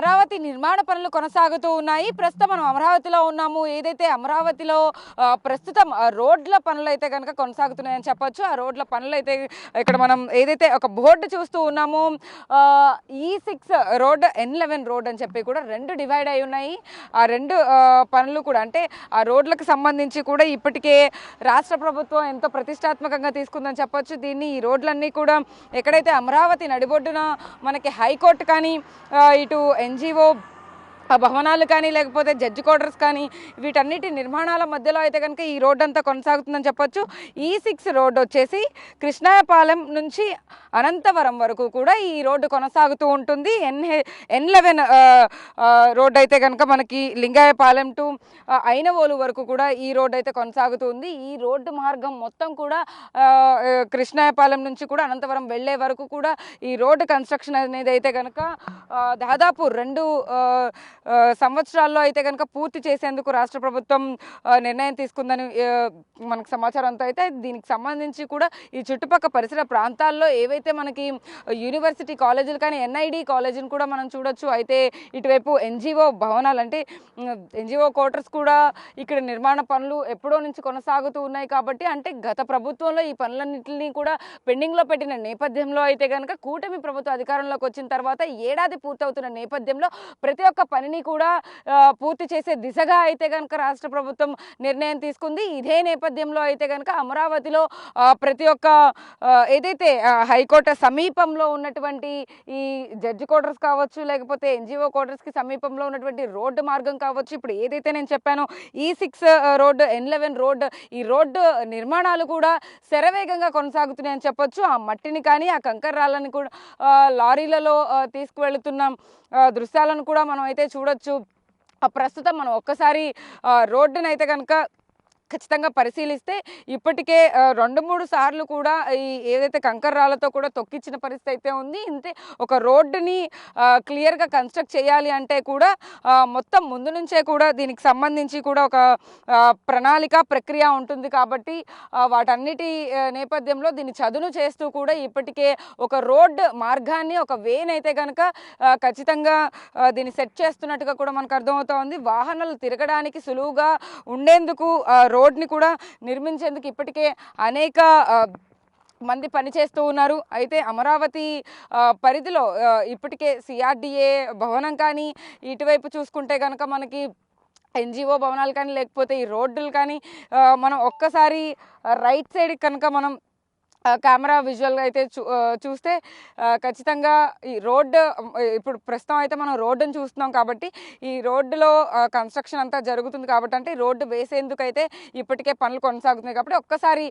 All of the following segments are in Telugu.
అమరావతి నిర్మాణ పనులు కొనసాగుతూ ఉన్నాయి. ప్రస్తుతం మనం అమరావతిలో ఉన్నాము. ఏదైతే అమరావతిలో ప్రస్తుతం రోడ్ల పనులు అయితే కనుక కొనసాగుతున్నాయని చెప్పొచ్చు. ఆ రోడ్ల పనులు అయితే ఇక్కడ మనం ఏదైతే ఒక బోర్డు చూస్తూ ఉన్నామో E6 రోడ్, N11 రోడ్ అని చెప్పి కూడా రెండు డివైడ్ అయి ఉన్నాయి. ఆ రెండు పనులు కూడా అంటే ఆ రోడ్లకు సంబంధించి కూడా ఇప్పటికే రాష్ట్ర ప్రభుత్వం ఎంతో ప్రతిష్టాత్మకంగా తీసుకుందని చెప్పొచ్చు. ఈ రోడ్లన్నీ కూడా ఎక్కడైతే అమరావతి నడిబొడ్డున మనకి హైకోర్టు కానీ ఇటు NGO భవనాలు కానీ లేకపోతే జడ్జి క్వార్టర్స్ కానీ వీటన్నిటి నిర్మాణాల మధ్యలో అయితే కనుక ఈ రోడ్డు అంతా కొనసాగుతుందని చెప్పొచ్చు. E6 రోడ్డు వచ్చేసి కృష్ణాయపాలెం నుంచి అనంతవరం వరకు కూడా ఈ రోడ్డు కొనసాగుతూ ఉంటుంది. N11 రోడ్డు అయితే కనుక మనకి లింగాయపాలెం టు ఐనవోలు వరకు కూడా ఈ రోడ్డు అయితే కొనసాగుతూ ఉంది. ఈ రోడ్డు మార్గం మొత్తం కూడా కృష్ణాయపాలెం నుంచి కూడా అనంతవరం వెళ్ళే వరకు కూడా ఈ రోడ్డు కన్స్ట్రక్షన్ అనేది అయితే కనుక దాదాపు 2 సంవత్సరాల్లో అయితే కనుక పూర్తి చేసేందుకు రాష్ట్ర ప్రభుత్వం నిర్ణయం తీసుకుందని మనకు సమాచారం అంతా అయితే దీనికి సంబంధించి కూడా ఈ చుట్టుపక్కల పరిసర ప్రాంతాల్లో ఏవైతే మనకి యూనివర్సిటీ కాలేజీలు కానీ NID కాలేజీని కూడా మనం చూడొచ్చు. అయితే ఇటువైపు NGO భవనాలు అంటే NGO క్వార్టర్స్ కూడా ఇక్కడ నిర్మాణ పనులు ఎప్పుడో నుంచి కొనసాగుతూ ఉన్నాయి. కాబట్టి అంటే గత ప్రభుత్వంలో ఈ పనులన్నింటినీ కూడా పెండింగ్లో పెట్టిన నేపథ్యంలో అయితే కనుక కూటమి ప్రభుత్వం అధికారంలోకి వచ్చిన తర్వాత ఏడాది పూర్తవుతున్న నేపథ్యంలో ప్రతి ఒక్క పనిని కూడా పూర్తి చేసే దిశగా అయితే కనుక రాష్ట్ర ప్రభుత్వం నిర్ణయం తీసుకుంది. ఇదే నేపథ్యంలో అయితే కనుక అమరావతిలో ప్రతి ఒక్క ఏదైతే హైకోర్టు సమీపంలో ఉన్నటువంటి ఈ జడ్జి క్వార్టర్స్ కావచ్చు లేకపోతే NGO క్వార్టర్స్కి సమీపంలో ఉన్నటువంటి రోడ్డు మార్గం కావచ్చు, ఇప్పుడు ఏదైతే నేను చెప్పానో E6 రోడ్డు, N11 రోడ్డు, ఈ రోడ్డు నిర్మాణాలు కూడా శరవేగంగా కొనసాగుతున్నాయని చెప్పొచ్చు. ఆ మట్టిని కానీ ఆ కంకర రాళ్ళని కూడా లారీలలో తీసుకువెళుతున్నాం దృశ్యాలను కూడా మనం అయితే చూడొచ్చు. ప్రస్తుతం మనం ఒక్కసారి రోడ్డును అయితే కనుక ఖచ్చితంగా పరిశీలిస్తే ఇప్పటికే 2-3 సార్లు కూడా ఈ ఏదైతే కంకర రాళ్ళతో కూడా తొక్కించిన పరిస్థితి అయితే ఉంది. ఇంతే ఒక రోడ్డుని క్లియర్గా కన్స్ట్రక్ట్ చేయాలి అంటే కూడా మొత్తం ముందు నుంచే కూడా దీనికి సంబంధించి కూడా ఒక ప్రణాళిక ప్రక్రియ ఉంటుంది. కాబట్టి వాటన్నిటి నేపథ్యంలో దీన్ని చదును చేస్తూ కూడా ఇప్పటికే ఒక రోడ్ మార్గాన్ని ఒక వేని అయితే కనుక ఖచ్చితంగా దీన్ని సెట్ చేస్తున్నట్టుగా కూడా మనకు అర్థమవుతా ఉంది. వాహనాలు తిరగడానికి సులువుగా ఉండేందుకు రోడ్ని కూడా నిర్మించేందుకు ఇప్పటికే అనేక మంది పనిచేస్తూ ఉన్నారు. అయితే అమరావతి పరిధిలో ఇప్పటికే CRDA భవనం కానీ ఇటువైపు చూసుకుంటే కనుక మనకి NGO భవనాలు కానీ లేకపోతే ఈ రోడ్డులు కానీ మనం ఒక్కసారి రైట్ సైడ్ కనుక మనం కెమెరా విజువల్గా అయితే చూస్తే ఖచ్చితంగా ఈ రోడ్డు ఇప్పుడు ప్రస్తుతం అయితే మనం రోడ్డును చూస్తున్నాం. కాబట్టి ఈ రోడ్డులో కన్స్ట్రక్షన్ అంతా జరుగుతుంది. కాబట్టి అంటే రోడ్డు వేసేందుకైతే ఇప్పటికే పనులు కొనసాగుతున్నాయి. కాబట్టి ఒక్కసారి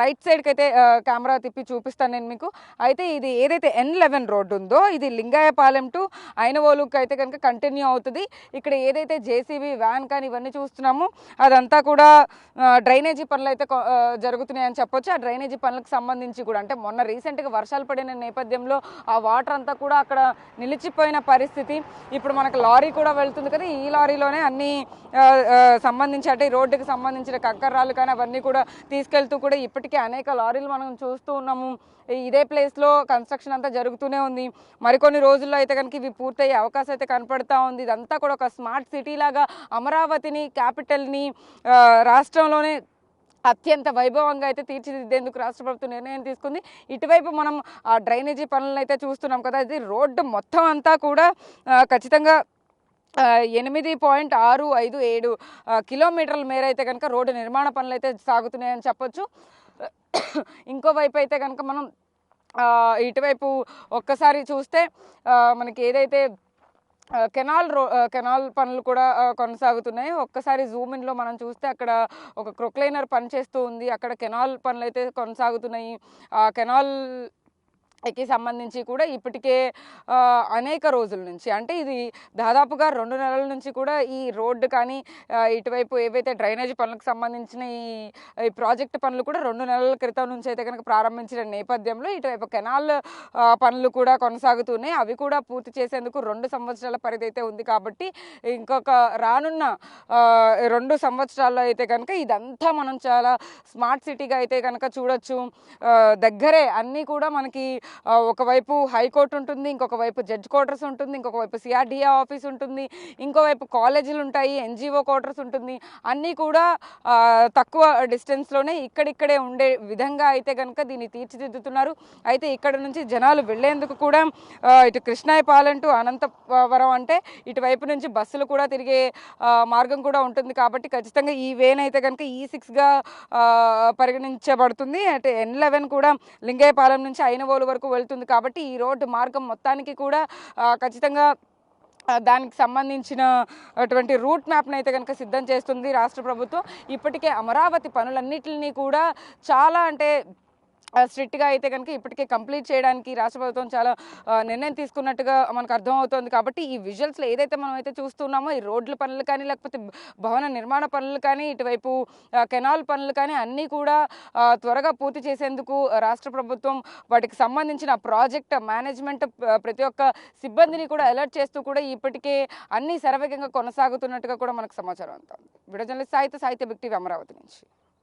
రైట్ సైడ్కి అయితే కెమెరా తిప్పి చూపిస్తాను నేను మీకు. అయితే ఇది ఏదైతే N11 రోడ్డు ఉందో ఇది లింగాయపాలెం టు ఐనవోలుకి అయితే కనుక కంటిన్యూ అవుతుంది. ఇక్కడ ఏదైతే JCB వ్యాన్ కానీ ఇవన్నీ చూస్తున్నామో అదంతా కూడా డ్రైనేజీ పనులు అయితే జరుగుతున్నాయని చెప్పొచ్చు. ఆ డ్రైనేజీ పనులకు సంబంధించి కూడా అంటే మొన్న రీసెంట్గా వర్షాలు పడిన నేపథ్యంలో ఆ వాటర్ అంతా కూడా అక్కడ నిలిచిపోయిన పరిస్థితి. ఇప్పుడు మనకు లారీ కూడా వెళ్తుంది కదా, ఈ లారీలోనే అన్ని సంబంధించి అంటే రోడ్డుకి సంబంధించిన కంకర్రాలు కానీ అవన్నీ కూడా తీసుకెళ్తూ కూడా ఇప్పటికే అనేక లారీలు మనం చూస్తూ ఉన్నాము. ఇదే ప్లేస్లో కన్స్ట్రక్షన్ అంతా జరుగుతూనే ఉంది. మరికొన్ని రోజుల్లో అయితే కనుక ఇవి పూర్తయ్యే అవకాశం అయితే కనపడతా ఉంది. ఇదంతా కూడా ఒక స్మార్ట్ సిటీ లాగా అమరావతిని క్యాపిటల్ని రాష్ట్రంలోనే అత్యంత వైభవంగా అయితే తీర్చిదిద్దేందుకు రాష్ట్ర ప్రభుత్వం నిర్ణయం తీసుకుంది. ఇటువైపు మనం ఆ డ్రైనేజీ పనులను అయితే చూస్తున్నాం కదా, ఇది రోడ్డు మొత్తం అంతా కూడా ఖచ్చితంగా 8.657 కిలోమీటర్ల మేర అయితే కనుక రోడ్డు నిర్మాణ పనులు అయితే సాగుతున్నాయని చెప్పొచ్చు. ఇంకోవైపు అయితే కనుక మనం ఇటువైపు ఒక్కసారి చూస్తే మనకి ఏదైతే కెనాల్ పనులు కూడా కొనసాగుతున్నాయి. ఒక్కసారి జూమిన్లో మనం చూస్తే అక్కడ ఒక క్రొక్లైనర్ పనిచేస్తూ ఉంది. అక్కడ కెనాల్ పనులు అయితే కొనసాగుతున్నాయి. కెనాల్ కి సంబంధించి కూడా ఇప్పటికే అనేక రోజుల నుంచి అంటే ఇది దాదాపుగా 2 నెలల నుంచి కూడా ఈ రోడ్డు కానీ ఇటువైపు ఏవైతే డ్రైనేజీ పనులకు సంబంధించిన ఈ ప్రాజెక్టు పనులు కూడా 2 నెలల క్రితం నుంచి అయితే కనుక ప్రారంభించిన నేపథ్యంలో ఇటువైపు కెనాల్ పనులు కూడా కొనసాగుతున్నాయి. అవి కూడా పూర్తి చేసేందుకు 2 సంవత్సరాల పరిధి అయితే ఉంది. కాబట్టి ఇంకొక రానున్న 2 సంవత్సరాల్లో అయితే కనుక ఇదంతా మనం చాలా స్మార్ట్ సిటీగా అయితే కనుక చూడొచ్చు. దగ్గరే అన్నీ కూడా మనకి ఒకవైపు హైకోర్టు ఉంటుంది, ఇంకొక వైపు జడ్జ్ క్వార్టర్స్ ఉంటుంది, ఇంకొక వైపు సిఆర్డిఏ ఆఫీస్ ఉంటుంది, ఇంకోవైపు కాలేజీలు ఉంటాయి, ఎన్జిఓ క్వార్టర్స్ ఉంటుంది. అన్నీ కూడా తక్కువ డిస్టెన్స్లోనే ఇక్కడిక్కడే ఉండే విధంగా అయితే కనుక దీన్ని తీర్చిదిద్దుతున్నారు. అయితే ఇక్కడ నుంచి జనాలు వెళ్లేందుకు కూడా ఇటు కృష్ణాయపాలెం టు అనంతవరం అంటే ఇటువైపు నుంచి బస్సులు కూడా తిరిగే మార్గం కూడా ఉంటుంది. కాబట్టి ఖచ్చితంగా ఈ వేన్ అయితే కనుక E6గా పరిగణించబడుతుంది. అంటే N11 కూడా లింగయ్యపాలెం నుంచి అయినవోలు వరకు వెళ్తుంది. కాబట్టి ఈ రోడ్డు మార్గం మొత్తానికి కూడా ఖచ్చితంగా దానికి సంబంధించిన అటువంటి రూట్ మ్యాప్ని అయితే కనుక సిద్ధం చేస్తుంది రాష్ట్ర ప్రభుత్వం. ఇప్పటికే అమరావతి పనులన్నిటిని కూడా చాలా అంటే స్ట్రిక్ట్గా అయితే కనుక ఇప్పటికే కంప్లీట్ చేయడానికి రాష్ట్ర ప్రభుత్వం చాలా నిర్ణయం తీసుకున్నట్టుగా మనకు అర్థమవుతుంది. కాబట్టి ఈ విజువల్స్లో ఏదైతే మనం అయితే చూస్తున్నామో ఈ రోడ్ల పనులు కానీ లేకపోతే భవన నిర్మాణ పనులు కానీ ఇటువైపు కెనాల్ పనులు కానీ అన్నీ కూడా త్వరగా పూర్తి చేసేందుకు రాష్ట్ర ప్రభుత్వం వాటికి సంబంధించిన ప్రాజెక్ట్ మేనేజ్మెంట్ ప్రతి ఒక్క సిబ్బందిని కూడా అలర్ట్ చేస్తూ కూడా ఇప్పటికే అన్ని శరవేగంగా కొనసాగుతున్నట్టుగా కూడా మనకు సమాచారం అందుతుంది. వీడియో జర్నలిస్ట్ సాహిత్య బిగ్ టీవీ అమరావతి నుంచి.